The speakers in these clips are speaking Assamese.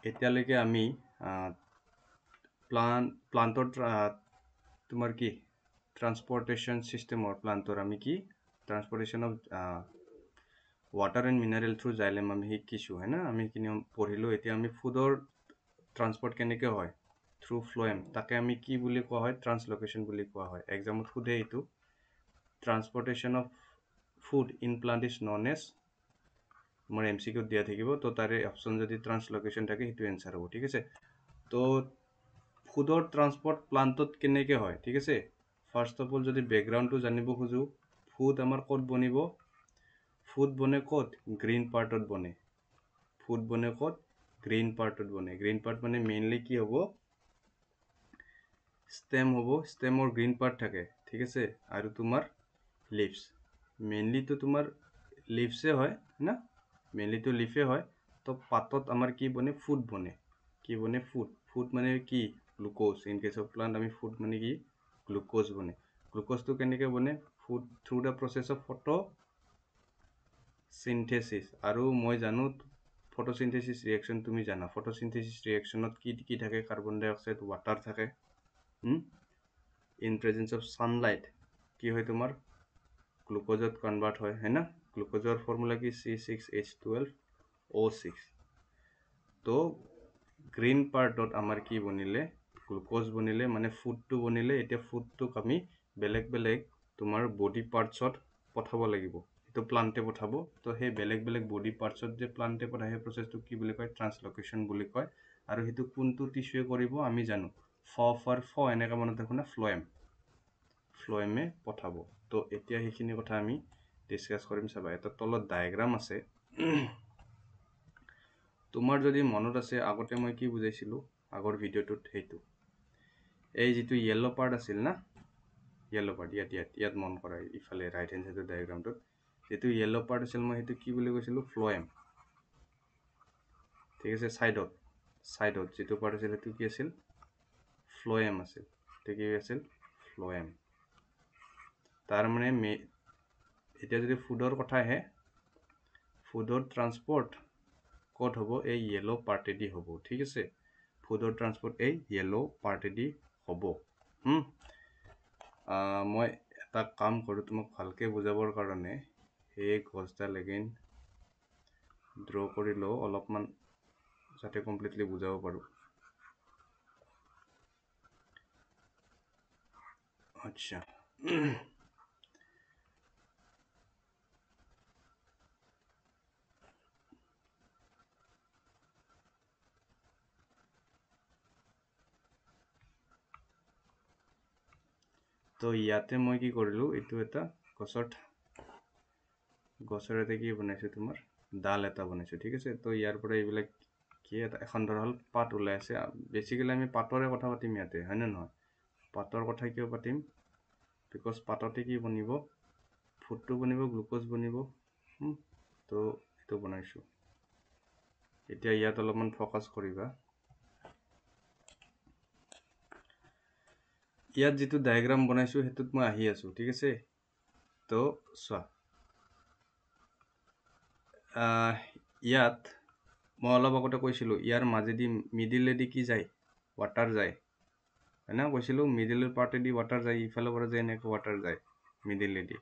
এতিয়ালৈকে আমি প্লান্টৰ তোমাৰ কি ট্ৰান্সপোৰ্টেশন সিস্টেমৰ প্লান্টৰ আমি কি transportation of water and mineral through xylem আমি শিকিছো হয় না আমি কিনি পঢ়িলো এতিয়া আমি ফুডৰ ট্ৰান্সপোৰ্ট কেনেকৈ হয় থ্ৰু ফ্লোএম তাকে আমি কি বুলি কোৱা হয় ট্ৰান্সলোকেশন বুলি কোৱা হয় এক্সামত খুদে এইটো transportation of food in plant is known as মোৰ এমসিকিউ দিয়া থাকিব তো তাৰে অপশন যদি ট্ৰান্সলোকেশন থাকে সেইটো এনসাৰ হ'ব ঠিক আছে তো ফুডৰ ট্ৰান্সপোৰ্ট প্লান্টত কেনেকৈ হয় ঠিক আছে ফাৰ্স্ট অফ অল যদি ব্যাকগ্ৰাউন্ডটো জানিব খুজো ফুড আমাৰ ক'ত বনিব ফুড বনে ক'ত গ্ৰীণ পাৰ্টত বনে ফুড বনে ক'ত গ্ৰীণ পাৰ্টত বনে গ্ৰীণ পাৰ্ট মানে মেইনলি কি হ'ব স্টেম হ'ব স্টেমৰ গ্ৰীণ পাৰ্ট থাকে ঠিক আছে আৰু তোমাৰ লিভস মেইনলি তো তোমাৰ লিভসে হয় না মেইনলি তো লিফে হয় তো পাতত আমাৰ কি বনে ফুড বনে কি বনে ফুড ফুড মানে কি glucose in case of plant আমি ফুড মানে কি গ্লুকোজ বনে গ্লুকোজটো কেনেকৈ বনে food through the process of photosynthesis আৰু মই জানো ফটোসিনথেসিস ৰিয়েকশন তুমি জানা ফটোসিনথেসিস ৰিয়েকশনত কি থাকে কাৰ্বন ডাই অক্সাইড ওয়াটাৰ থাকে ইন প্ৰেজেন্স অফ সানলাইট কি হয় তোমাৰ গ্লুকোজত কনভাৰ্ট হয় না গ্লুকোজৰ ফৰ্মুলা কি C6H12O6 তো গ্ৰীণ পাৰ্টত আমাৰ কি বনিলে গ্লুকোজ বনিলে মানে ফুডটো বনিলে এতিয়া ফুডটোক আমি বেলেগ তোমাৰ বডি পাৰ্টছত পঠাব লাগিব এটো প্লান্টে পঠাব তো সেই বেলেগ বডি পাৰ্টছত যে প্লান্টে পঠায় সেই প্ৰসেসটো কি বুলি কয় ট্ৰান্সলোকেশন বুলি কয় আৰু হেতু কোনটো টিস্যুৱে কৰিব আমি জানো ফ এনেকা মনত ৰাখো না ফ্লোএমে পঠাব তো এতিয়া সেইখিনি কথা আমি ডিসকাস কৰিম চাবা এটা তলত ডায়াগ্ৰাম আছে তোমাৰ যদি মনত আছে আগতে মই কি বুজাইছিলো আগৰ ভিডিওটোত হেতু এই যেটো ইয়েলো পাৰ্ট আছিল না ইয়েলো পাৰ্ট ইয়াত মন কৰা ইফালে ৰাইট হ্যান্ড সাইডৰ ডায়াগ্ৰামটোত যেটো ইয়েলো পাৰ্ট আছিল মই হেতু কি বুলি কৈছিলো ফ্লোএম ঠিক আছে সাইডত যেটো পাৰ্ট আছিল হেতু কি আছিল ফ্লোএম আছিল ঠিক আছিল ফ্লোএম তাৰ মানে এতিয়া যদি ফুডৰ কথা আহে ফুডৰ ট্ৰান্সপোৰ্ট ক'ত হ'ব এই ইয়েলো পাৰ্টেদি হ'ব ঠিক আছে ফুডৰ ট্ৰান্সপোৰ্ট এই ইয়েলো পাৰ্টেদি হ'ব মই এটা কাম কৰো তোমাক ভালকে বুজাবৰ কাৰণে এই গছডাল এগেইন ড্ৰ কৰি লও অলপমান যাতে কমপ্লিটলি বুজাব পাৰো আচ্ছা তো ইয়াতে মই কি কৰিলো এটো এটা গছৰ এটা কি বনাইছো তোমাৰ ডাল এটা বনাইছো ঠিক আছে তো ইয়াৰ পৰা এইবিলাক কি এটা এখন ধৰল পাত ওলাই আছে বেসিক্যালি আমি পাতৰে কথা পাতিম ইয়াতে হয় না নহয় পাতৰ কথা কিয় পাতিম বিকজ পাততে কি বনিব ফুডটো বনিব গ্লুকোজ বনিব তো এটো বনাইছো এতিয়া ইয়াত অলপমান ফোকাস কৰিবা ইয়াত যেটো ডায়াগ্ৰাম বনাইছো হেতুত মই আহি আছো ঠিক আছে তো চোৱা ইয়াত মই অলপ আগতে কৈছিলো ইয়াৰ মাজেদি মিডিলেদি কি যায় ওয়াটাৰ যায় হয় না কৈছিলো মিডিলৰ পাৰ্টেদি ওয়াটাৰ যায় ইফালৰ পৰা যায় এনেকৈ ওয়াটাৰ যায় মিডিলেদি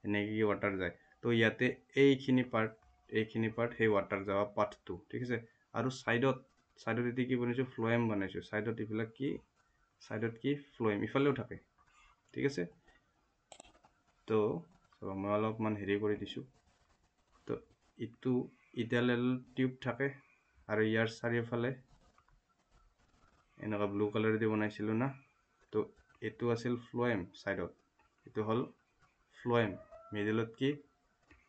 এনেকৈ ওয়াটাৰ যায় তো ইয়াতে এইখিনি পাৰ্ট সেই ওয়াটাৰ যাওয়া পাথটো ঠিক আছে আৰু সাইডত এটি কি বনাইছো ফ্লোএম বনাইছো সাইডত ইফালে কি সাইডত কি ফ্লোএম ইফালেও থাকে ঠিক আছে তো মই অলপমান হেৰি কৰি দিছো তো ইটো ইডালেল টিউব থাকে আৰু ইয়াৰ চাৰিওফালে এনেকা ব্লু কালাৰ দি বনাইছিলো না তো এটো আছিল ফ্লোএম সাইডত এটো হল ফ্লোএম মিডলত কি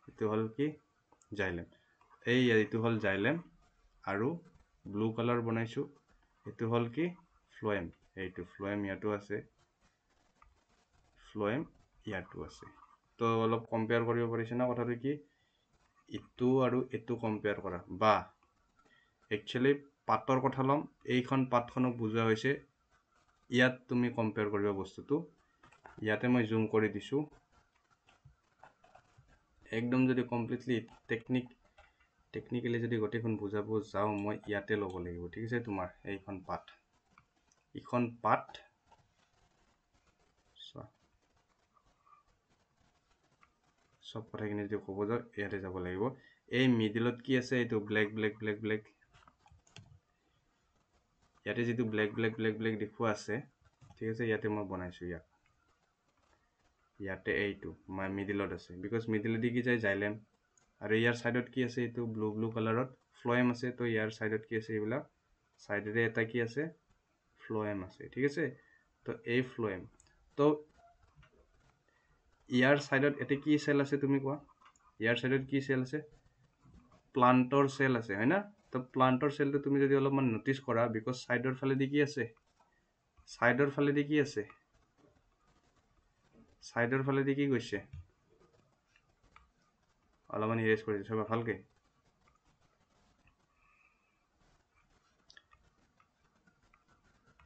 এটো হল কি জাইলেম এটো হল জাইলেম আৰু ব্লু কালাৰ বনাইছো এটো হল কি ফ্লোএম এইটো ফ্লোএম ইয়াতো আছে ফ্লোএম ইয়াতো আছে তো অলপ কম্পেয়াৰ কৰিব পাৰিছে না কথাটো কি ইটো আৰু এটো কম্পেয়াৰ কৰা বা একচুয়ালি পাতৰ কথা লম এইখন পাতখনক বুজোৱা হৈছে ইয়াত তুমি কম্পেয়াৰ কৰিবা বস্তুটো ইয়াতে মই জুম কৰি দিছো একদম যদি কমপ্লিটলি টেকনিক টেকনিক্যালি যদি গোটেইখন বুজাব যাওঁ মই ইয়াতে ল'ব লাগিব ঠিক আছে তোমাৰ এইখন পাঠ ইখন পাঠ সব কথাখিনি যদি ক'ব যাওঁ ইয়াতে যাব লাগিব এই মিডলত কি আছে এইটো ব্লেক ইয়াতে যেটো ব্লেক দেখুৱা আছে ঠিক আছে ইয়াতে মই বনাইছো ইয়াতে এইটো মই মিডলত আছে বিকজ মিডলেদি কি যায় জাইলেম আৰু ইয়াৰ সাইডত কি আছে এইটো ব্লু কালাৰত ফ্লোয়েম আছে তো ইয়াৰ সাইডত কি আছে এইবিলাক সাইডৰে এটা কি আছে ফ্লোয়েম আছে ঠিক আছে তো এই ফ্লোয়েম তো ইয়াৰ সাইডত এতে কি সেল আছে তুমি কোৱা ইয়াৰ সাইডত কি সেল আছে প্লান্টৰ সেল আছে হয় না তো প্লান্টৰ সেলটো তুমি যদি অলপমান নোটিস কৰা বিকজ সাইডৰ ফালেদি কি আছে সাইডৰ ফালেদি কি আছে সাইডৰ ফালেদি কি গৈছে অলপমান ইৰেজ কৰি দিছো ভালকে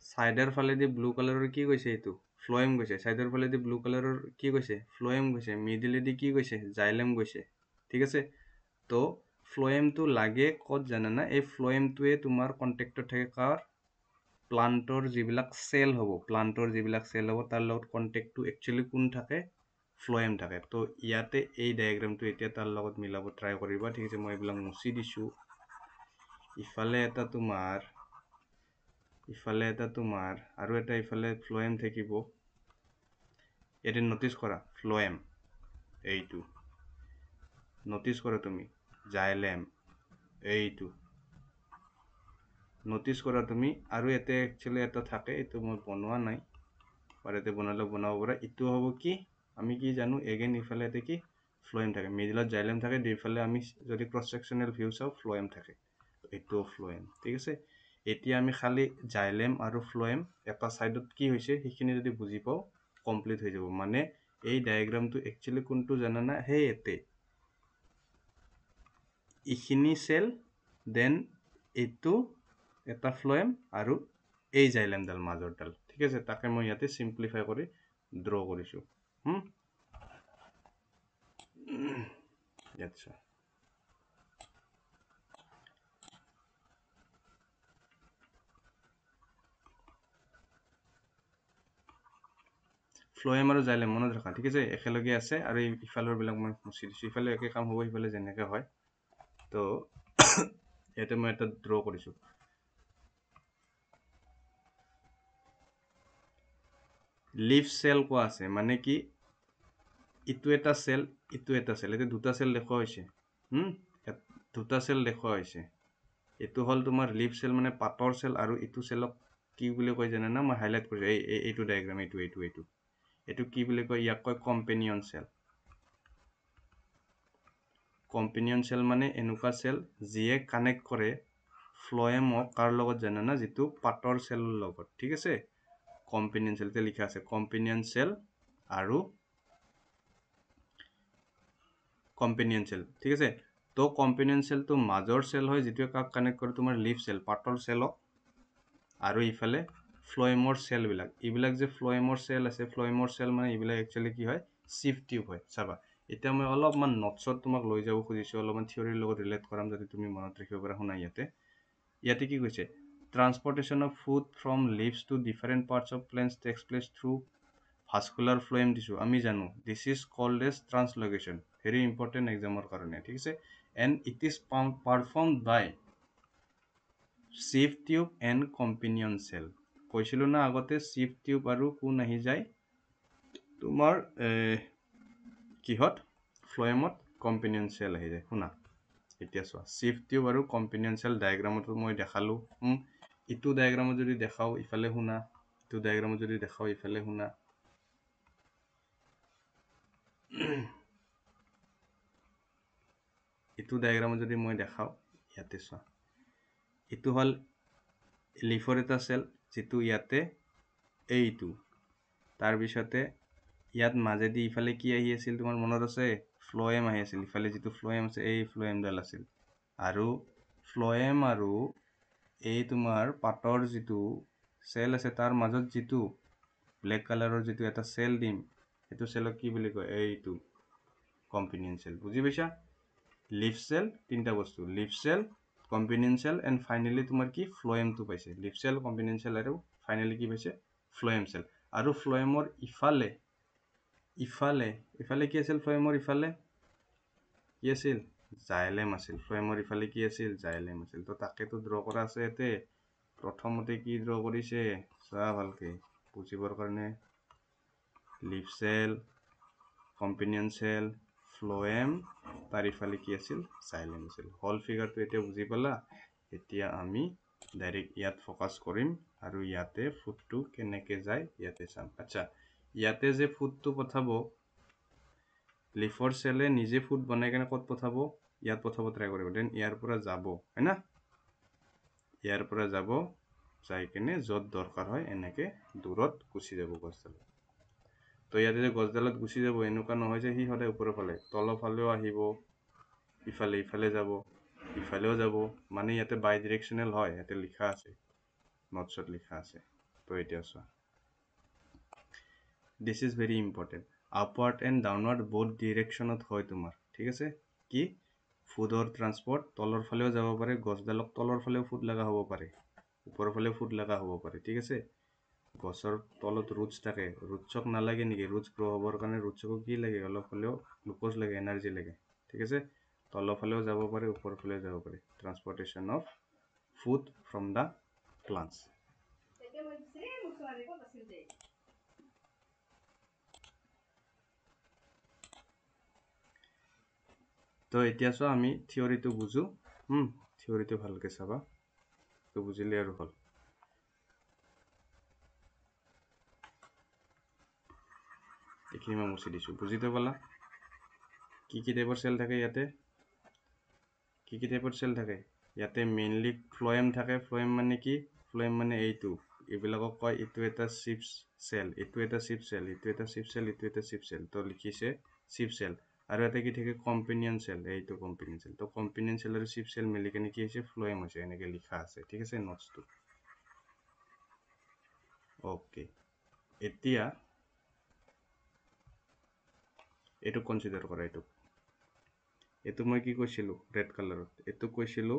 সাইডৰ ফালেদি ব্লু কালাৰৰ কি গৈছে এইটো ফ্লোয়েম গৈছে সাইডৰ ফালেদি ব্লু কালাৰৰ কি গৈছে ফ্লোয়েম গৈছে মিডলেদি কি গৈছে জাইলেম গৈছে ঠিক আছে তো ফ্লোয়েমটো লাগে কত জানা না এই ফ্লোয়েমটোৱে তোমাৰ কন্টেক্টত থাকে কাৰ প্লান্টৰ যিবিলাক সেল হ'ব তাৰ লগত কন্টেক্টটো একচুয়ালি কোন থাকে ফ্লোয়েম থাকে তো ইয়াতে এই ডায়াগ্ৰামটো এতিয়া তাৰ লগত মিলাব ট্ৰাই কৰিবা ঠিক আছে মই এইবিলাক মুছি দিছো ইফালে এটা তোমাৰ আৰু এটা ইফালে ফ্লোয়েম থাকিব এতে নোটিস কৰা ফ্লোয়েম এইটো নোটিস কৰা তুমি জাইলেম এইটো নোটিস কৰা তুমি আৰু এতে একচুয়ালি এটা থাকে এটো মই বনোৱা নাই আৰু এতে বনাব পৰা ইটো হ'ব কি আমি কি জানো এগেইন ইফালে এতে কি ফ্লোয়েম থাকে মিডলত জাইলেম থাকে দুইফালে আমি যদি ক্রস সেকশনাল ভিউ চাও ফ্লোয়েম থাকে এটো ফ্লোয়েম ঠিক আছে এতিয়া আমি খালি জাইলেম আৰু ফ্লোয়েম এটা সাইডত কি হৈছে সেইখিনি যদি বুজি পাও কমপ্লিট হৈ যাব মানে এই ডায়াগ্ৰামটো একচুয়ালি কোনটো জানা না হে এতে ইখিনি সেল দেন এটো এটা ফ্লোয়েম আৰু এই জাইলেমডাল মাজৰডাল ঠিক আছে তাকে মই ইয়াতে সিম্পলিফাই কৰি ড্ৰ কৰিছো আচ্ছা ফ্লোয়েম আৰু জাইলেম মনত ৰাখা ঠিক আছে একেলগে আছে আৰু ইফালৰ বিলাক মই মুছি দিছো ইফালে একে কাম হ'ব ইফালে যেনেকে হয় তো ইয়াতে মই এটা ড্ৰ কৰিছো লিফ সেল কোৱা আছে মানে কি ইটো এটা সেল এতে দুটা সেল দেখুৱা হৈছে দুটা সেল দেখুৱা হৈছে এটো হল তোমাৰ লিফ সেল মানে পাতৰ সেল আৰু ইটো সেলক কি বুলি কয় জানা না মই হাইলাইট কৰিছো এইটো ডায়াগ্ৰাম এইটো কি বুলি কয় ইয়াক কয় কম্পেনিয়ন সেল মানে এনেকুৱা সেল যিয়ে কানেক্ট কৰে ফ্লোয়েমক কাৰ লগত জানা না যেটো পাতৰ সেলৰ লগত ঠিক আছে কম্পেনিয়ন সেলতে লিখা আছে কম্পেনিয়ন সেল আৰু কম্পেনিয়ন সেল ঠিক আছে তো কম্পেনিয়ন সেলটো মাজৰ সেল হয় যেটো কাক কানেক্ট কৰে তোমাৰ লিফ সেল পাতৰ সেলক আৰু ইফালে ফ্লোয়েমৰ সেল বিলাক ইবিলাক যে ফ্লোয়েমৰ সেল আছে ফ্লোয়েমৰ সেল মানে ইবিলাক একচুয়ালি কি হয় শিফট টিউব হয় চাবা এতিয়া মই অলপমান নটছত তোমাক লৈ যাব খুজিছো অলপমান থিওৰিৰ লগত ৰিলেট কৰাম যদি তুমি মনত ৰাখিব পাৰা শুনা ইয়াতে কি কৈছে transportation of food from leaves to different parts of plants takes place through vascular phloem দিছো আমি জানো this is called as translocation very important এক্সামৰ কাৰণে ঠিক আছে and it is performed by শিফট টিউব এন্ড কম্পেনিয়ন সেল কৈছিলো না আগতে শিফট টিউব আৰু কোন আহি যায় তোমাৰ কিহত ফ্লোয়েমত কম্পেনিয়ন সেল আহি যায় শুনা এতিয়া চোৱা শিফট টিউব আৰু কম্পেনিয়ন সেল ডায়াগ্ৰামত মই দেখালো ইটো ডায়াগ্ৰামত যদি দেখাও ইফালে শুনা ইটো ডায়াগ্ৰামত যদি দেখাও ইফালে শুনা ইটো ডায়াগ্ৰামত যদি মই দেখাও ইয়াতে চোৱা ইটো হল লিফৰ এটা সেল যেটো ইয়াতে এইটো তাৰ পিছতে ইয়াত মাজেদি ইফালে কি আহি আছিল তোমাৰ মনত আছে ফ্লোয়েম আহি আছিল ইফালে যেটো ফ্লোয়েম আছে এই ফ্লোয়েমডাল আছিল আৰু ফ্লোয়েম আৰু এই তোমাৰ পাতৰ যেটো সেল আছে তাৰ মাজত যেটো ব্ল্যাক কালাৰৰ যেটো এটা সেল দিম এটো সেলক কি বুলি কয় এইটো কম্পেনিয়ন সেল বুজি পাইছা লিফ চেল তিনিটা বস্তু লিফ চেল কম্বিনেন্সিয়েল এণ্ড ফাইনেলি তোমাৰ কি ফ্লোয়েমটো পাইছে লিফ চেল কম্বিনেন্সিয়েল আৰু ফাইনেলি কি পাইছে ফ্লোয়েম চেল আৰু ফ্লোয়েমৰ ইফালে কি আছিল ফ্লোয়েমৰ ইফালে কি আছিল জাইলেম আছিল ফ্লোয়েমৰ ইফালে কি আছিল জাইলেম আছিল তো তাকেতো ড্ৰ কৰা আছে ইয়াতে প্ৰথমতে কি ড্ৰ কৰিছে চোৱা ভালকে বুজিবৰ কাৰণে লিফ চেল কম্বিনেন্সিয়েল ফ্লোয়েম তাৰ ইফালে কি আছিল জাইলেম আছিল হল ফিগাৰটো এতিয়া বুজি পালা এতিয়া আমি ডাইৰেক্ট ইয়াত ফোকাস কৰিম আৰু ইয়াতে ফুডটো কেনেকৈ যায় ইয়াতে চাম আচ্ছা ইয়াতে যে ফুডটো পঠাব লিফৰ চেলে নিজে ফুড বনাই কেনে ক'ত পঠাব ইয়াত পঠাব ট্ৰাই কৰিব দেন ইয়াৰ পৰা যাব হয় না ইয়াৰ পৰা যাব যাই কেনে য'ত দৰকাৰ হয় এনেকে দূৰত গুচি যাব গছডালত তো ইয়াতে যে গছডালত গুচি যাব এনেকুৱা নহয় যে সি সদায় ওপৰৰ ফালে তলৰ ফালেও আহিব ইফালে যাব ইফালেও যাব মানে ইয়াতে বাই ডিৰেকশ্যনেল হয় ইয়াতে লিখা আছে নোটছত লিখা আছে তো এতিয়া চোৱা this is very important upward and downward both ডিৰেকশ্যনত হয় তোমাৰ ঠিক আছে কি ফুডৰ ট্ৰান্সপৰ্ট তলৰ ফালেও যাব পাৰে গছডালক তলৰ ফালেও ফুড লগা হ'ব পাৰে ওপৰৰ ফালেও ফুড লগা হ'ব পাৰে ঠিক আছে গছৰ তলত ৰুটছ থাকে ৰুটছক নালাগে নেকি ৰুটছ গ্ৰ' হ'বৰ কাৰণে ৰুটছকো কি লাগে অলপ হ'লেও গ্লুক'জ লাগে এনাৰ্জি লাগে ঠিক আছে তলৰ ফালেও যাব পাৰে ওপৰৰ ফালেও যাব পাৰে transportation of food from the plants তো এতিয়া চোৱা আমি থিয়ৰিটো বুজো থিয়ৰিটো ভালকৈ চাবা তো বুজিলে আৰু হ'ল এইখিনি মই মুছি দিছোঁ বুজিতো পালা কি টাইপৰ চেল থাকে ইয়াতে কি টাইপৰ চেল থাকে ইয়াতে মেইনলি ফ্লোয়েম থাকে ফ্লোয়েম মানে কি ফ্লোয়েম মানে এইটো এইবিলাকক কয় এইটো এটা চিপছ চেল এইটো এটা চিপ চেল এইটো এটা চিপ চেল এইটো এটা চিপ চেল তো লিখিছে চিপ চেল আৰু এটা কি থাকে কম্পেনিয়ন চেল এইটো কম্পেনিয়ন চেল তো কম্পেনিয়ন চেল আৰু চিপ চেল মিলি কেনে কি হৈছে ফ্লোয়েম হৈছে এনেকৈ লিখা আছে ঠিক আছে নোটছটো ওকে এতিয়া এইটো কনচিডাৰ কৰা এইটো মই কি কৈছিলোঁ ৰেড কালাৰত এইটো কৈছিলোঁ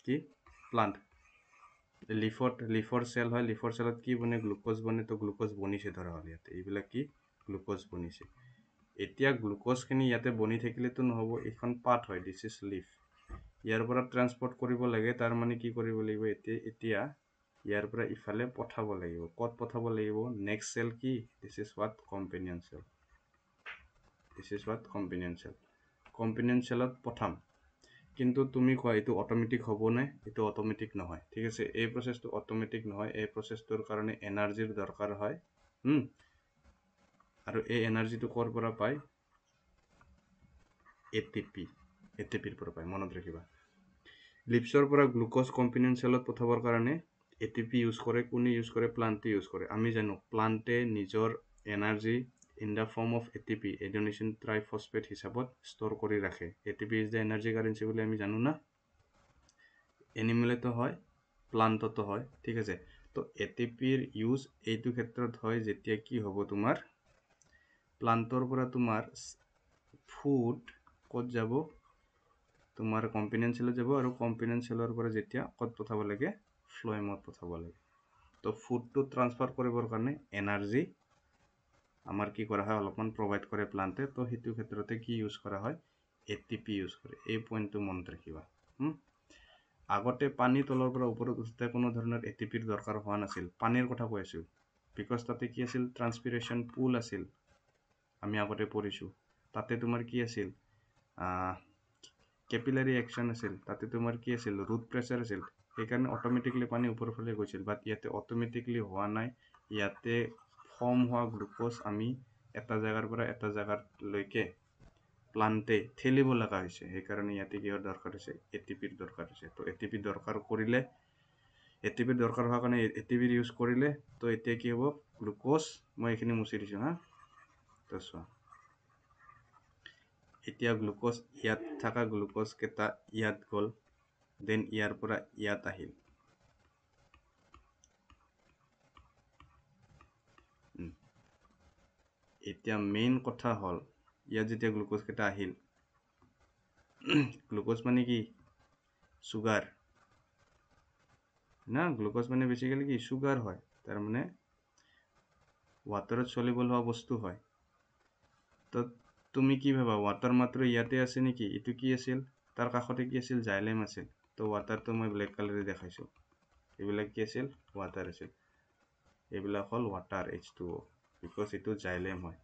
কি প্লান্ট লিফৰ চেল হয় লিফৰ চেলত কি বনে গ্লুক'জ বনে তো গ্লুক'জ বনিছে ধৰা হ'ল ইয়াতে এইবিলাক কি গ্লুক'জ বনিছে এতিয়া গ্লুক'জখিনি ইয়াতে বনি থাকিলেতো নহ'ব এইখন পাত হয় দিছ ইজ লিফ ইয়াৰ পৰা ট্ৰান্সপৰ্ট কৰিব লাগে তাৰ মানে কি কৰিব লাগিব এতিয়া ইয়াৰ পৰা ইফালে পঠাব লাগিব ক'ত পঠাব লাগিব নেক্সট চেল কি দিছ is what companion cell companion চেলত পঠাম কিন্তু তুমি কোৱা এইটো অট'মেটিক হ'বনে এইটো অট'মেটিক নহয় ঠিক আছে এই প্ৰচেছটো অট'মেটিক নহয় এই প্ৰচেছটোৰ কাৰণে এনাৰ্জিৰ দৰকাৰ হয় আৰু এই এনাৰ্জিটো ক'ৰ পৰা পায় এটিপিৰ পৰা পায় মনত ৰাখিবা লিপছৰ পৰা গ্লুক'জ কম্পেনিয়ন চেলত পঠাবৰ কাৰণে এটিপি ইউজ কৰে কোনে ইউজ কৰে প্লান্টে ইউজ কৰে আমি জানো প্লান্টে নিজৰ energy in the form of ATP adenosine triphosphate হিচাপত ষ্ট'ৰ কৰি ৰাখে ATP is the energy currency বুলি আমি জানো না এনিমেলতো হয় প্লান্টতো হয় ঠিক আছে তো ATPৰ ইউজ এইটো ক্ষেত্ৰত হয় যেতিয়া কি হ'ব তোমাৰ প্লান্টৰ পৰা তোমাৰ ফুড ক'ত যাব তোমাৰ কম্পেনিয়ন চেলত যাব আৰু কম্পেনিয়ন চেলৰ পৰা যেতিয়া ক'ত পঠাব লাগে ফ্লোয়েমত পঠাব লাগে তো ফুডটো ট্ৰান্সফাৰ কৰিবৰ কাৰণে এনাৰ্জি আমাৰ কি কৰা হয় অলপমান প্ৰভাইড কৰে প্লান্টে তো সেইটো ক্ষেত্ৰতে কি ইউজ কৰা হয় এটিপি ইউজ কৰে এই পইণ্টটো মনত ৰাখিবা আগতে পানী তলৰ পৰা ওপৰত উঠোঁতে কোনো ধৰণৰ এটিপিৰ দৰকাৰ হোৱা নাছিল পানীৰ কথা কৈ আছোঁ বিকজ তাতে কি আছিল ট্ৰান্সপিৰেশ্যন পুল আছিল আমি আগতে পঢ়িছোঁ তাতে তোমাৰ কি আছিল কেপিলাৰী একশ্যন আছিল তাতে তোমাৰ কি আছিল ৰুট প্ৰেছাৰ আছিল সেইকাৰণে অট'মেটিকলি পানী ওপৰৰ ফালে গৈছিল বাট ইয়াতে অট'মেটিকলি হোৱা নাই ইয়াতে ফৰ্ম হোৱা গ্লুক'জ আমি এটা জায়গাৰ পৰা এটা জায়গালৈকে প্লান্টে ঠেলিব লগা হৈছে সেইকাৰণে ইয়াতে কিহৰ দৰকাৰ হৈছে এটিপিৰ দৰকাৰ হৈছে তো এটিপি দৰকাৰ কৰিলে এটিপিৰ দৰকাৰ হোৱাৰ কাৰণে এটিপিৰ ইউজ কৰিলে তো এতিয়া কি হ'ব গ্লুক'জ মই এইখিনি মুচি দিছোঁ তো চোৱা এতিয়া গ্লুক'জ ইয়াত থকা গ্লুক'জ কেইটা ইয়াত গ'ল দেন ইয়াৰ পৰা ইয়াত আহিল এতিয়া মেইন কথা হ'ল ইয়াত যেতিয়া গ্লুক'জ কেইটা আহিল গ্লুকোজ মানে কি সুগার না গ্লুকোজ মানে বেসিক্যালি কি সুগার হয় তার মানে ওয়াটাৰত সলিবল হওয়া বস্তু হয় তো তুমি কি ভাবা ওয়াটাৰ মাত্ৰ ইয়াতে আছে নেকি এটো কি আছিল তাৰ কাষতে কি আছিল জাইলেম আছিল তো ওয়াটাৰটো মই ব্লেক কালাৰে দেখাইছো এইবিলাক কি আছিল ওয়াটাৰ আছিল এইবিলাক হল ওয়াটাৰ H2O বিকজ এটো জাইলেম হয়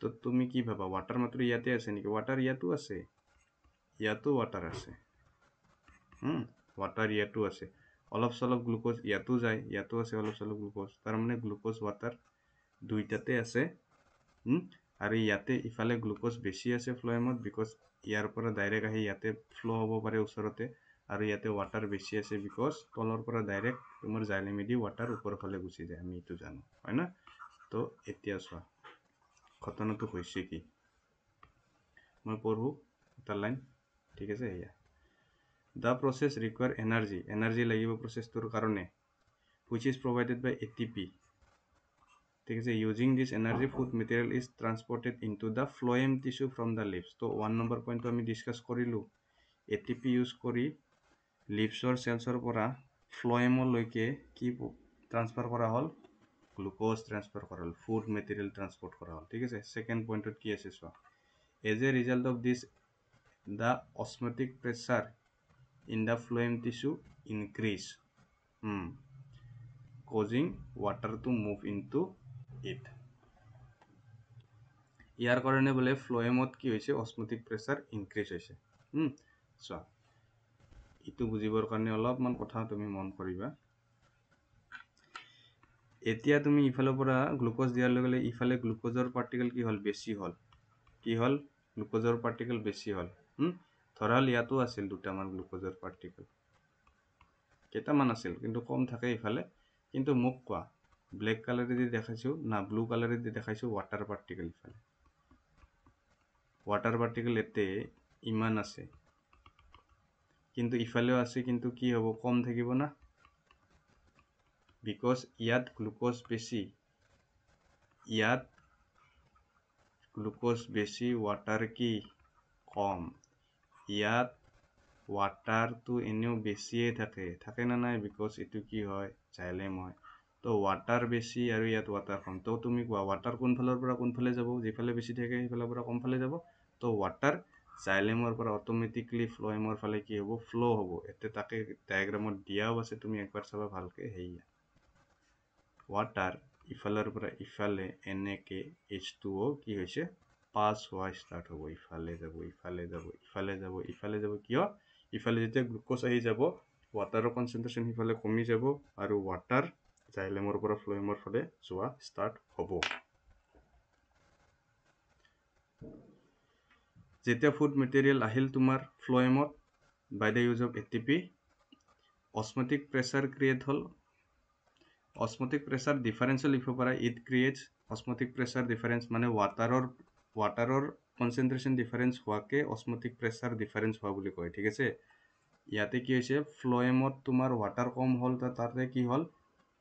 তো তুমি কি ভাবা ওয়াটার মাত্র ইয়াতে আছে নেকি ওয়াটার ইয়াতো আছে ইয়াতো ওয়াটার আছে ওয়াটার ইয়াতো আছে অলপ চলপ গ্লুকোজ ইয়াতো যায় ইয়াতো আছে অলপ চলপ গ্লুকোজ তাৰ মানে গ্লুকোজ ওয়াটাৰ দুইটাতে আছে আৰু ইয়াতে ইফালে গ্লুকোজ বেছি আছে ফ্লোয়েমত বিকজ ইয়াৰ পৰা ডাইৰেক্ট আহি ইয়াতে ফ্লো হ'ব পাৰে ওচৰতে আৰু ইয়াতে ওয়াটাৰ বেছি আছে বিকজ তলৰ পৰা ডাইৰেক্ট তোমাৰ জাইলেমেদি ওয়াটাৰ ওপৰ ফালে গুচি যায় আমি এটো জানো হয় না তো এতিয়া চোৱা ঘটনাটো হৈছে কি মই পঢ়ো এটা লাইন ঠিক আছে এয়া The process require energy লাগিব processটোৰ কাৰণে which is provided by ATP ঠিক আছে using this energy food material is transported into the phloem tissue from the leaves তো 1 নম্বৰ পইণ্টটো আমি ডিসকাস কৰিলো ATP ইউজ কৰি লিভছৰ সেলছৰ পৰা ফ্লোয়েমলৈকে কি ট্ৰান্সফাৰ কৰা হল গ্লুকোজ ট্ৰান্সফাৰ কৰা হল ফুড মেটেৰিয়েল ট্ৰান্সপোৰ্ট কৰা হল ঠিক আছে সেকেন্ড পইণ্টত কি আছে চোৱা as a result of this the osmotic pressure in the phloem tissue increase causing water to move into it ইয়াৰ কাৰণে বলে ফ্লোয়েমত কি হৈছে অস্মোটিক প্ৰেসাৰ ইনক্ৰিজ হৈছে সো ইটো বুজিবৰ কাৰণে অলপমান কথা তুমি মন কৰিবা এতিয়া তুমি ইফালৰ পৰা গ্লুকোজ দিয়াৰ লগে লগে ইফালে গ্লুকোজৰ পাৰ্টিকল কি হল বেছি হল কি হল গ্লুকোজৰ পাৰ্টিকল বেছি হল ধৰাল ইয়াতো আছিল দুটামান গ্লুকোজৰ পাৰ্টিকল কেইটামান আছিল কিন্তু কম থাকে ইফালে কিন্তু মোক কোৱা ব্লেক কালাৰেদি দেখাইছো না ব্লু কালাৰেদি দেখাইছো ওয়াটাৰ পাৰ্টিকল ইফালে ওয়াটার পার্টিকেল এতে ইমান আছে কিন্তু ইফালেও আছে কিন্তু কি হ'ব কম থাকিব না বিকজ ইয়াত গ্লুকোজ বেছি ইয়াত গ্লুকোজ বেছি ওয়াটার কি কম ইয়াত ওয়াটারটো এনেও বেছিয়ে থাকে না নাই বিকজ এটো কি হয় জাইলেম হয় তো ওয়াটার বেছি আৰু ইয়াত ওয়াটাৰ কম তো তুমি কোৱা ওয়াটাৰ কোন ফালৰ পৰা কোন ফালে যাব যেফালে বেছি থাকে সেইফালৰ পৰা কম ফালে যাব তো ওয়াটাৰ জাইলেমৰ পৰা অটোমেটিকলি ফ্লোয়েমৰ ফালে কি হ'ব ফ্লো হ'ব এতে তাকে ডায়াগ্ৰামত দিয়াও আছে তুমি একবাৰ চাবা ভালকে হেইয়া ওয়াটাৰ ইফালৰ পৰা ইফালে এনেকে H2O কি হৈছে পাস হোৱা স্টার্ট হ'ব ইফালে যাব ইফালে যাব ইফালে যাব ইফালে যাব কিয় ইফালে যেতিয়া গ্লুকোজ আহি যাব ওয়াটাৰৰ কনসেন্ট্ৰেশন ইফালে কমি যাব আৰু ওয়াটাৰ জাইলেমৰ পৰা ফ্লোয়েমৰ ফালে যোৱা স্টাৰ্ট হ'ব যেতিয়া ফুড মেটেৰিয়েল আহিল তোমাৰ ফ্লোয়েমত by the use of ATP osmotic pressure create হল অস্মোটিক প্ৰেসাৰ ডিফাৰেন্সিয়েল লিখিব পাৰা it creates osmotic pressure difference মানে ওয়াটাৰৰ কনসেন্ট্ৰেশন ডিফাৰেন্স হোৱাকে অস্মোটিক প্ৰেসাৰ ডিফাৰেন্স হোৱা বুলি কয় ঠিক আছে ইয়াতে কি হৈছে ফ্লোয়েমত তোমাৰ ওয়াটাৰ কম হল তাতে কি হল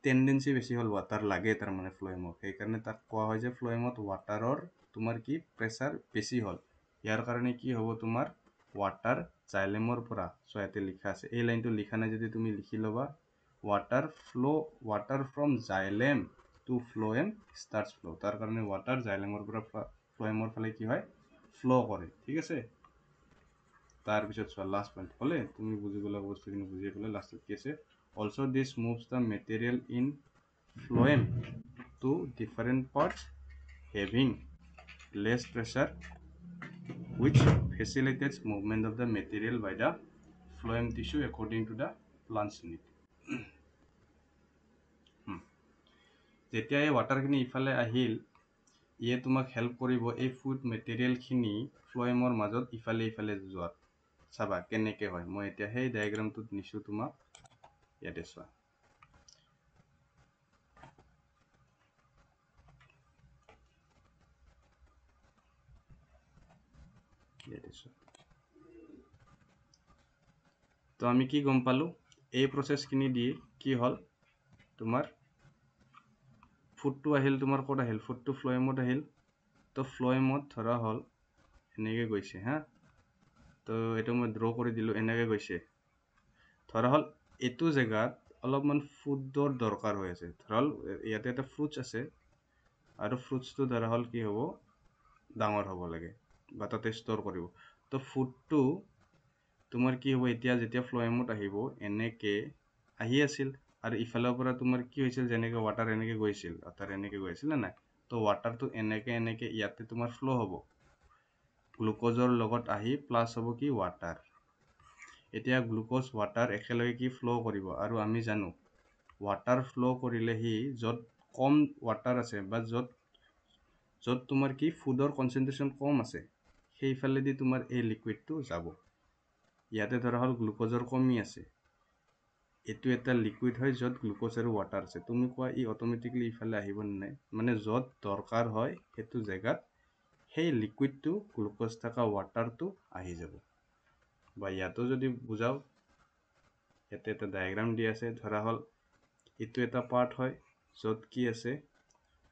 টেন্ডেন্সি বেছি হল ওয়াটাৰ লাগে তাৰ মানে ফ্লোয়েমত সেই কাৰণে তাক কোৱা হয় যে ফ্লোয়েমত ওয়াটাৰৰ তোমাৰ কি প্ৰেসাৰ বেছি হল ইয়াৰ কাৰণে কি হ'ব তোমাৰ ওয়াটাৰ জাইলেমৰ পৰা সো ইয়াতে লিখা আছে এই লাইনটো লিখা নাই যদি তুমি লিখি লবা water from xylem to phloem starts flow তাৰ কাৰণে water xylemৰ পৰা phloemৰ ফালে কি হয় ফ্লো কৰে ঠিক আছে তাৰ পিছত চোৱা লাষ্ট পইণ্ট হলে তুমি বুজিবলা বস্তুখিনি বুজিয়ে পেলাই লাষ্টত কি আছে also this moves the material in phloem to different parts having less pressure which facilitates movement of the material by the phloem tissue according to the plant's need যেতিয়া এই ওয়াটাৰখিনি ইফালে আহিল ইয়ে তোমাক হেল্প কৰিব এই ফুড মেটেৰিয়েল খিনি ফ্লোয়েমৰ মাজত ইফালে যোৱাত চাবা কেনেকে হয় মই এতিয়া সেই ডায়াগ্ৰামটোত নিছো তোমাক ইয়াতে চোৱা তো আমি কি গম পালো এই প্ৰসেসখিনি দি কি হল তোমাৰ ফুডটো আহিল তোমাৰ ক'ত আহিল ফুডটো ফ্লোয়েমত আহিল তো ফ্লোয়েমত ধৰা হল এনেকে গৈছে হা তো এইটো মই ড্ৰ কৰি দিলোঁ, এনেকৈ গৈছে। ধৰা হ'ল এইটো জেগাত অলপমান ফুডৰ দৰকাৰ হৈ আছে। ধৰা হ'ল ইয়াতে এটা ফ্ৰুটছ আছে আৰু ফ্ৰুটছটো ধৰা হ'ল কি হ'ব, ডাঙৰ হ'ব লাগে বা তাতে ষ্ট'ৰ কৰিব। তো ফুডটো তোমাৰ কি হ'ব, এতিয়া যেতিয়া ফ্ল'এমত আহিব এনেকৈ আহি আছিল আৰু ইফালৰ পৰা তোমাৰ কি হৈছিল, যেনেকৈ ৱাটাৰ এনেকৈ গৈছিল, ৱাটাৰ এনেকৈ গৈ আছিল নে নাই? তো ৱাটাৰটো এনেকৈ ইয়াতে তোমাৰ ফ্ল' হ'ব, গ্লুক'জৰ লগত আহি প্লাছ হ'ব কি ৱাটাৰ। এতিয়া গ্লুক'জ ৱাটাৰ একেলগে কি ফ্ল' কৰিব, আৰু আমি জানো ৱাটাৰ ফ্ল' কৰিলে সি য'ত কম ৱাটাৰ আছে বা য'ত তোমাৰ কি ফুডৰ কনচেনট্ৰেশ্যন কম আছে, সেইফালেদি তোমাৰ এই লিকুইডটো যাব। ইয়াতে ধৰা হ'ল গ্লুক'জৰ কমি আছে, এইটো এটা লিকুইড হয় য'ত গ্লুক'জ আৰু ৱাটাৰ আছে। তুমি কোৱা ই অট'মেটিকলি ইফালে আহিব নে নাই? মানে য'ত দৰকাৰ হয় সেইটো জেগাত সেই লিকুইডটো গ্লুক'জ থকা ৱাটাৰটো আহি যাব। বা ইয়াতো যদি বুজাওঁ, ইয়াতে এটা ডায়েগ্ৰাম দি আছে। ধৰা হ'ল এইটো এটা পাৰ্ট হয় য'ত কি আছে,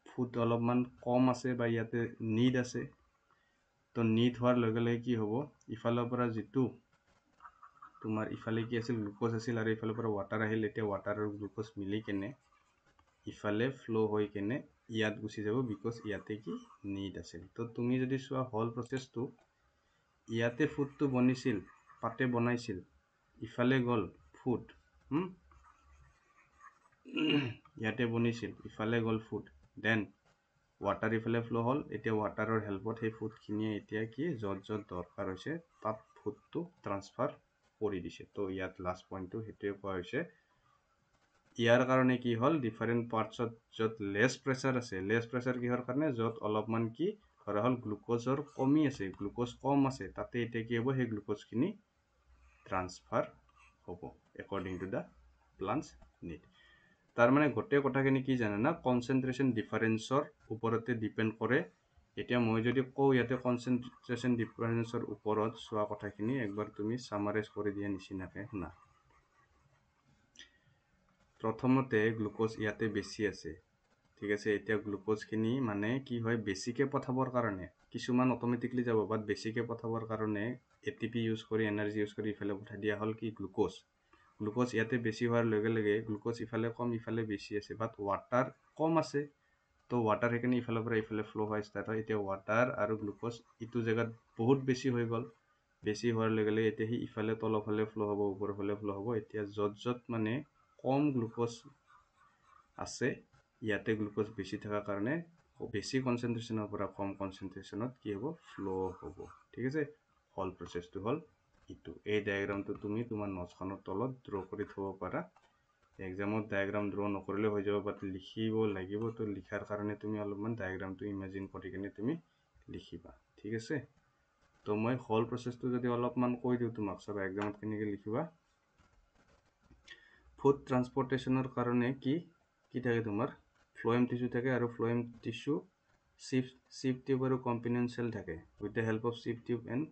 ফুড অলপমান কম আছে বা ইয়াতে নিড আছে। তো নিড হোৱাৰ লগে লগে কি হ'ব, ইফালৰ পৰা যিটো তোমাৰ ইফালে কি আছিল, গ্লুক'জ আছিল আৰু ইফালৰ পৰা ৱাটাৰ আহিল। এতিয়া ৱাটাৰ আৰু গ্লুক'জ মিলি কেনে ইফালে ফ্ল' হৈ কেনে ইয়াত গুচি যাব, বিকজ ইয়াতে কি নিড আছিল। তো তুমি যদি চোৱা হ'ল প্ৰচেছটো, ইয়াতে ফুডটো বনিছিল, পাতে বনাইছিল, ইফালে গ'ল ফুড, ইয়াতে বনিছিল, ইফালে গ'ল ফুড, দেন ৱাটাৰ ইফালে ফ্ল' হ'ল। এতিয়া ৱাটাৰৰ হেল্পত সেই ফুডখিনিয়ে এতিয়া কি য'ত দৰকাৰ হৈছে তাত ফুডটো ট্ৰান্সফাৰ কৰি দিছে। তো ইয়াত লাষ্ট পইণ্টটো সেইটোৱে কোৱা হৈছে। ইয়াৰ কাৰণে কি হ'ল, ডিফাৰেণ্ট পাৰ্টছত য'ত লেছ প্ৰেছাৰ আছে, লেছ প্ৰেছাৰ কিহৰ কাৰণে, য'ত অলপমান কি ধৰা হ'ল গ্লুক'জৰ কমি আছে, গ্লুক'জ কম আছে, তাতে এতিয়া কি হ'ব, সেই গ্লুক'জখিনি ট্ৰান্সফাৰ হ'ব একৰ্ডিং টু দ্য প্লান্টছ নিড। তাৰমানে গোটেই কথাখিনি কি জানে না, কনচেনট্ৰেশ্যন ডিফাৰেঞ্চৰ ওপৰতে ডিপেণ্ড কৰে। এতিয়া মই যদি কওঁ ইয়াতে কনচেনট্ৰেশ্যন ডিফাৰেঞ্চৰ ওপৰত চোৱা কথাখিনি একবাৰ তুমি ছামাৰাইজ কৰি দিয়া নিচিনাকৈ শুনা। প্ৰথমতে গ্লুক'জ ইয়াতে বেছি আছে, ঠিক আছে। এতিয়া গ্লুক'জখিনি মানে কি হয়, বেছিকৈ পঠাবৰ কাৰণে কিছুমান অট'মেটিকলি যাব, বাট বেছিকৈ পঠাবৰ কাৰণে ATP ইউজ কৰি, এনাৰ্জি ইউজ কৰি ইফালে পঠাই দিয়া হ'ল কি গ্লুক'জ। গ্লুক'জ ইয়াতে বেছি হোৱাৰ লগে লগে গ্লুক'জ ইফালে কম, ইফালে বেছি আছে, বাট ৱাটাৰ কম আছে। তো ৱাটাৰ সেইকাৰণে ইফালৰ পৰা ইফালে ফ্ল' হোৱা ষ্টাৰ্ট হয়। এতিয়া ৱাটাৰ আৰু গ্লুক'জ ইটো জেগাত বহুত বেছি হৈ গ'ল, বেছি হোৱাৰ লগে লগে এতিয়া সি ইফালে তলৰফালে ফ্ল' হ'ব, ওপৰৰ ফালে ফ্ল' হ'ব। এতিয়া য'ত মানে কম গ্লুক'জ আছে, ইয়াতে গ্লুক'জ বেছি থকাৰ কাৰণে বেছি কনচেনট্ৰেশ্যনৰ পৰা কম কনচেনট্ৰেশ্যনত কি হ'ব, ফ্ল' হ'ব, ঠিক আছে। হ'ল প্ৰচেছটো হ'ল ইটো। এই ডায়েগ্ৰামটো তুমি তোমাৰ নোটছখনৰ তলত ড্ৰ কৰি থ'ব পাৰা। এক্সামত ডায়েগ্ৰাম ড্ৰ নকৰিলেও হৈ যাব, বাট লিখিব লাগিব। তো লিখাৰ কাৰণে তুমি অলপমান ডায়েগ্ৰামটো ইমেজিন কৰি কিনে তুমি লিখিবা, ঠিক আছে। তো মই হ'ল প্ৰচেছটো যদি অলপমান কৈ দিওঁ তোমাক, চাবা এক্সামত কেনেকৈ লিখিবা। ফুড ট্ৰান্সপৰ্টেশ্যনৰ কাৰণে কি থাকে, তোমাৰ ফ্ল'এম টিস্যু থাকে, আৰু ফ্ল'এম টিস্যু sieve tube আৰু component cell থাকে। With the help of sieve tube and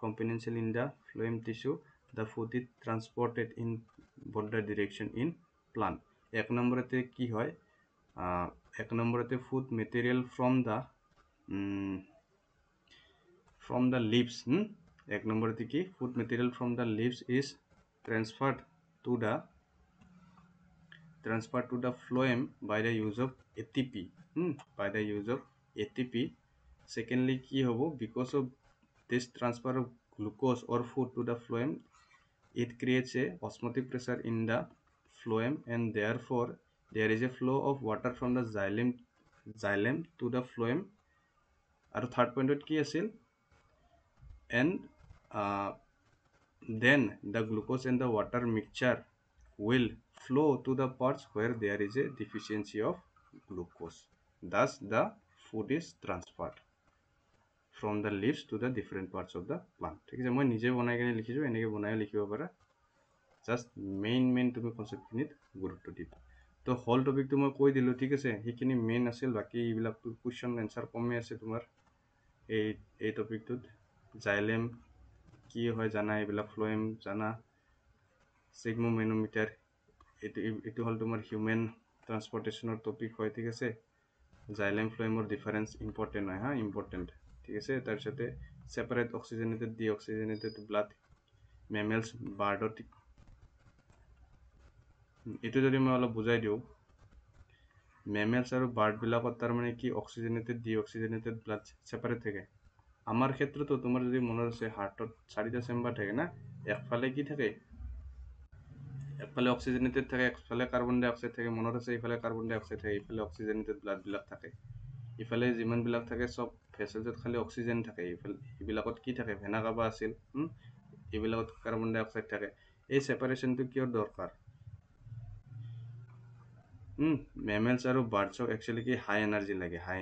component cell in the phloem tissue, the food is transported in both the direction in plant. এক নম্বৰতে কি হয়, এক নম্বৰতে food material from the leaves, এক নম্বৰতে কি food material from the leaves is transferred to the phloem by the use of ATP, by the use of ATP. Secondly কি হ'ব, because of this transfer of glucose or food to the phloem, it creates a osmotic pressure in the phloem, and therefore there is a flow of water from the xylem to the phloem. আৰু থাৰ্ড পইণ্টত কি আছিল, and then the glucose and the water mixture will flow to the parts where there is a deficiency of glucose. Thus the food is transferred from the leaves to the different parts of the plant, ঠিক আছে। মই নিজে বনাই কিনে লিখিছোঁ, এনেকৈ বনাই লিখিব পাৰা। জাষ্ট মেইন তুমি কনচেপ্টখিনিত গুৰুত্ব দিবা। তো হ'ল টপিকটো মই কৈ দিলোঁ, ঠিক আছে। সেইখিনি মেইন আছিল, বাকী এইবিলাক কুৱেশ্যন এনচাৰ কমেই আছে তোমাৰ এই টপিকটোত। জাইলেম কি হয় জানা, এইবিলাক ফ্ল'এম জানা, ছিগমোমেনোমিটাৰ, এইটো হ'ল তোমাৰ হিউমেন ট্ৰান্সপৰ্টেশ্যনৰ টপিক হয়, ঠিক আছে। জাইলেম ফ্ল'এমৰ ডিফাৰেঞ্চ ইম্পৰ্টেণ্ট হয়, ইম্পৰ্টেণ্ট, ঠিক আছে। তাৰপিছতে separate oxygenated deoxygenated blood mammals birdত এটো যদি মই অলপ বুজাই দিও mammals আৰু bird বিলাকত তাৰ মানে কি oxygenated deoxygenated blood separate থাকে আমার ক্ষেত্রতো তোমার যদি মনে আছে হার্টত চারিটা চেম্বার থাকে না একফালে কি থাকে একফালে অক্সিজেনেটেড থাকে একফালে কার্বন ডাই অক্সাইড থাকে মনত আছে ইফালে কার্বন ডাই অক্সাইড থাকে ইফালে অক্সিজেনেটেড ব্লাড বিলাক থাকে ইফালে যিমান বিলাক থাকে সব ভেসেলছত খালি অক্সিজেন থাকে ইফালে ইবিলাকত কি থাকে ভেনা কাবা আছিল ইবিলাকত কার্বন ডাই অক্সাইড থাকে এই সেপারেশনটো কিয় দৰকাৰ মেমেলস আৰু বাৰ্ডছক একচুয়ালি কি হাই এনাৰ্জি লাগে হাই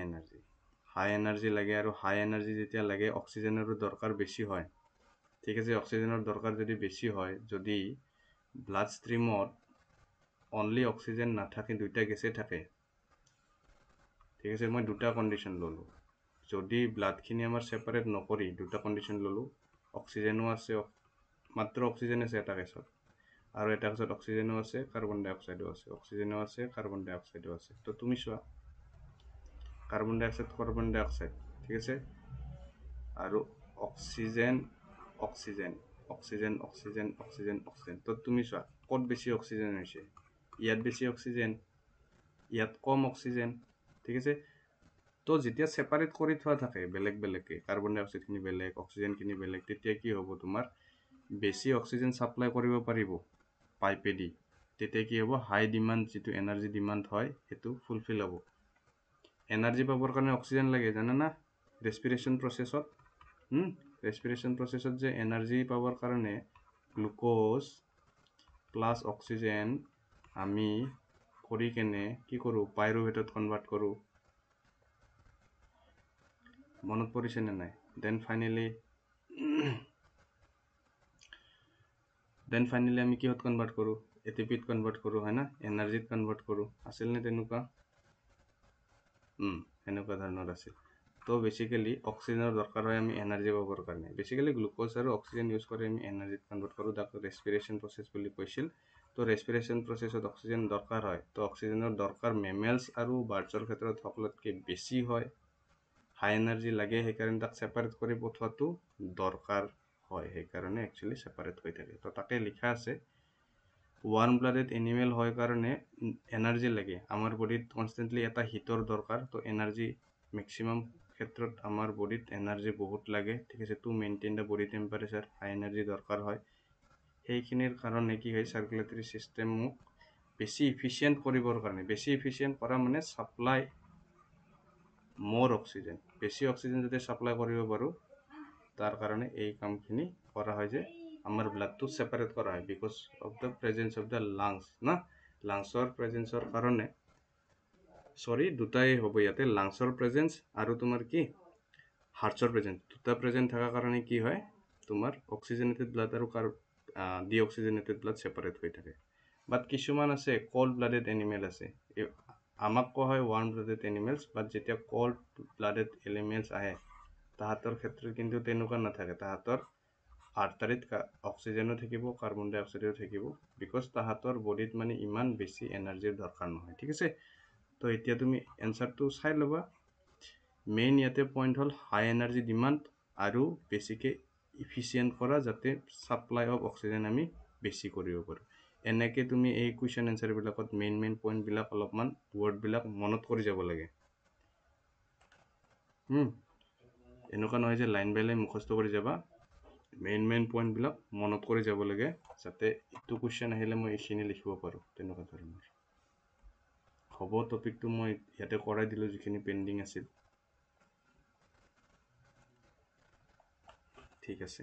এনাৰ্জি লাগে আৰু হাই এনাৰ্জি যেতিয়া লাগে অক্সিজেনৰো দৰকাৰ বেছি হয় ঠিক আছে অক্সিজেনৰ দৰকাৰ যদি বেছি হয় যদি ব্লাড স্ট্রিমত অনলি অক্সিজেন নাথাকে দুইটা গেছে থাকে ঠিক আছে মই দুটা কন্ডিশন ললো যদি ব্লাডখিনি আমাৰ সেপাৰেট নকৰি দুটা কন্ডিশন ললো অক্সিজেনো আছে মাত্ৰ অক্সিজেন আছে এটা কেছত আৰু এটা কেছত অক্সিজেনো আছে কার্বন ডাই অক্সাইডো আছে অক্সিজেনো আছে কার্বন ডাই অক্সাইডো আছে তো তুমি চোৱা কাৰ্বন ডাই অক্সাইড ঠিক আছে আৰু অক্সিজেন তো তুমি চোৱা কত বেছি অক্সিজেন হৈছে ইয়াত বেছি অক্সিজেন ইয়াত কম অক্সিজেন ঠিক আছে তো যেতিয়া সেপারেট কৰি থোৱা থাকে বেলেগ বেলেগকে কার্বন ডাই অক্সাইড খিনি বেলেগ অক্সিজেন খিনি বেলেগ তেতিয়া কি হ'ব তোমাৰ বেছি অক্সিজেন সাপ্লাই কৰিব পাৰিব পাইপেদি তেতিয়া কি হ'ব হাই ডিমান্ড যেটো এনাৰ্জি ডিমান্ড হয় হেতু ফুলফিল হ'ব এনাৰ্জি পাবৰ কাৰণে অক্সিজেন লাগে জানা না ৰেসপিৰেশন প্ৰসেছত যে এনাৰ্জি পাবৰ কাৰণে গ্লুকোজ প্লাস অক্সিজেন আমি কৰি কেনে কি কৰো পাইৰুভেটত কনভাৰ্ট কৰো মনত পৰিছে নে নাই দেন ফাইনালি আমি কিহত কনভাৰ্ট কৰো এটিপিত কনভাৰ্ট কৰো হয় না এনাৰ্জিত কনভাৰ্ট কৰো আছিল নে তেনেকুৱা এনেকুৱা ধৰণৰ আছিল তো বেসিক্যালি অক্সিজেনৰ দৰকাৰ হয় আমি এনাৰ্জি পাবৰ কাৰণে বেসিক্যালি গ্লুকোজ আৰু অক্সিজেন ইউজ কৰি আমি এনাৰ্জিত কনভাৰ্ট কৰো তাক ৰেসপিৰেশন প্ৰসেস বুলি কৈছিল তো ৰেসপিৰেশন প্ৰসেছত অক্সিজেন দৰকাৰ হয় তো অক্সিজেনৰ দৰকাৰ মেমেলস আৰু বাৰ্ডছৰ ক্ষেত্ৰত সকলোতকৈ বেছি হয় হাই এনাৰ্জি লাগে সেইকাৰণে তাক সেপাৰেট কৰি পঠোৱাটো দৰকাৰ হয় সেইকাৰণে একচুয়ালি সেপাৰেট হৈ থাকে তো তাকে লিখা আছে ওয়াৰ্ম ব্লাডেড এনিমেল হয় কাৰণে এনাৰ্জি লাগে আমাৰ বডিত কনস্ট্যান্টলি এটা হিটৰ দৰকাৰ তো এনাৰ্জি ম্যাক্সিমাম ক্ষেত্ৰত আমাৰ বডিত এনার্জি বহুত লাগে ঠিক আছে to maintain the body temperature high energy দৰকাৰ হয় সেইখিনিৰ কাৰণে কি হয় সাৰ্কুলেটৰি সিস্টেমক বেছি এফিশিয়েন্ট কৰিবৰ কাৰণে বেছি এফিশিয়েন্ট কৰা মানে সাপ্লাই more oxygen বেছি অক্সিজেন যদি সাপ্লাই কৰিব পাৰো তাৰ কাৰণে এই কামখিনি কৰা হয় যে আমাৰ ব্লাডটো সেপাৰেট কৰা হয় because of the presence of the lungs না লাংসৰ প্ৰেজেন্সৰ কাৰণে সৰি দুটাই হ'ব ইয়াতে লাংসৰ প্ৰেজেন্স আৰু তোমাৰ কি হাৰ্টৰ প্ৰেজেন্স দুটা প্ৰেজেন্ট থাকা কাৰণে কি হয় তোমাৰ অক্সিজেনেটেড ব্লাড আৰু ডিঅক্সিজেনেটেড ব্লাড সেপারেট হৈ থাকে বাট কিছুমান আছে কোল্ড ব্লাডেড এনিমেল আছে আমাক কোৱা হয় ওয়াৰ্ম ব্লাডেড এনিমেলস বাট যেতিয়া কোল্ড ব্লাডেড এনিমেলস আহে তাহাঁতৰ ক্ষেত্ৰত কিন্তু তেনেকুৱা নাথাকে তাহাঁতৰ আৰ্টাৰিত অক্সিজেনো থাকিব কাৰ্বন ডাই অক্সাইডো থাকিব বিকজ তাহাঁতৰ বডিত মানে ইমান বেছি এনাৰ্জিৰ দৰকাৰ নহয় ঠিক আছে তো এতিয়া তুমি এনসারটো চাই ল'বা মেইন ইয়াতে পয়েন্ট হল হাই এনার্জি ডিমান্ড আৰু বেছিকে এফিশিয়েন্ট কৰা যাতে সাপ্লাই অফ অক্সিজেন আমি বেছি কৰিব পাৰো এনেকে তুমি এই কোৱেশ্চন আনসাৰ বিলাকত মেইন পয়েন্ট বিলাক অলপমান ওয়াৰ্ড বিলাক মনত কৰি যাব লাগে এনেকুৱা নহয় যে লাইন বাই লাইন মুখস্থ কৰি যাবা মেইন পয়েন্ট বিলাক মনত কৰি যাব লাগে যাতে ইটো কোৱেশ্চন আহিলে মই এইখিনি লিখিব পাৰো তেনেকুৱা ধৰণৰ হ'ব টপিকটো মই ইয়াতে কৰাই দিলো যিখিনি পেন্ডিং আছিল ঠিক আছে